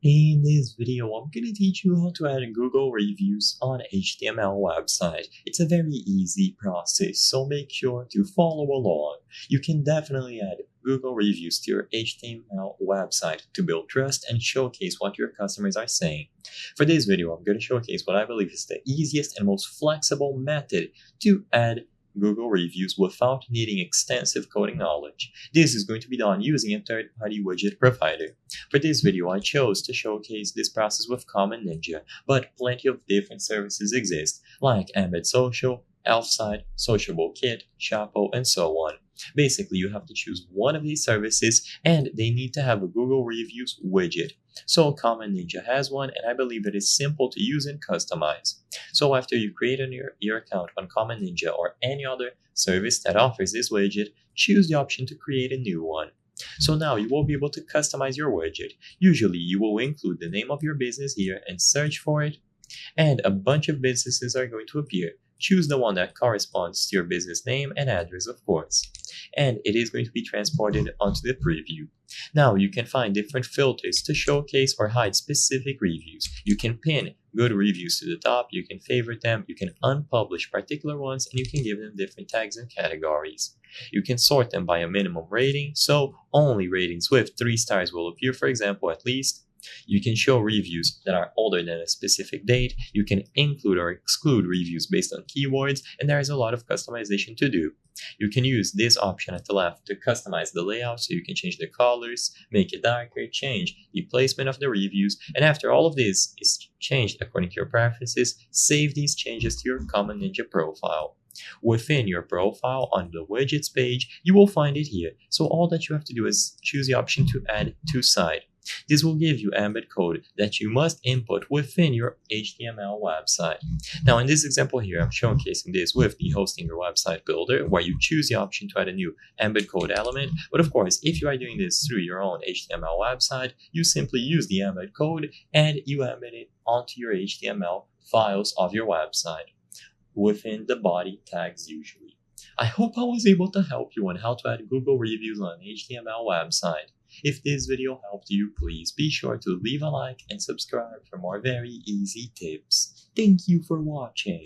In this video, I'm going to teach you how to add Google reviews on HTML website. It's a very easy process, so make sure to follow along. You can definitely add Google reviews to your HTML website to build trust and showcase what your customers are saying. For this video, I'm going to showcase what I believe is the easiest and most flexible method to add Google reviews without needing extensive coding knowledge. This is going to be done using a third-party widget provider. For this video, I chose to showcase this process with Common Ninja, but plenty of different services exist, like Embed Social, Elfsight, Sociable Kit, Chapo, and so on. Basically, you have to choose one of these services, and they need to have a Google Reviews widget. So Common Ninja has one, and I believe it is simple to use and customize. So after you create your account on Common Ninja or any other service that offers this widget, choose the option to create a new one. So now you will be able to customize your widget. Usually you will include the name of your business here and search for it, and a bunch of businesses are going to appear. Choose the one that corresponds to your business name and address, of course. And it is going to be transported onto the preview. Now you can find different filters to showcase or hide specific reviews. You can pin good reviews to the top, you can favorite them, you can unpublish particular ones, and you can give them different tags and categories. You can sort them by a minimum rating, so only ratings with 3 stars will appear, for example, at least. You can show reviews that are older than a specific date. You can include or exclude reviews based on keywords, and there is a lot of customization to do. You can use this option at the left to customize the layout, so you can change the colors, make it darker, change the placement of the reviews, and after all of this is changed according to your preferences, save these changes to your Common Ninja profile. Within your profile on the widgets page, you will find it here, so all that you have to do is choose the option to add to site. This will give you embed code that you must input within your HTML website. Now in this example here, I'm showcasing this with the Hosting Your Website Builder, where you choose the option to add a new embed code element. But of course, if you are doing this through your own HTML website, you simply use the embed code and you embed it onto your HTML files of your website within the body tags usually. I hope I was able to help you on how to add Google reviews on an HTML website. If this video helped you, please be sure to leave a like and subscribe for more very easy tips. Thank you for watching.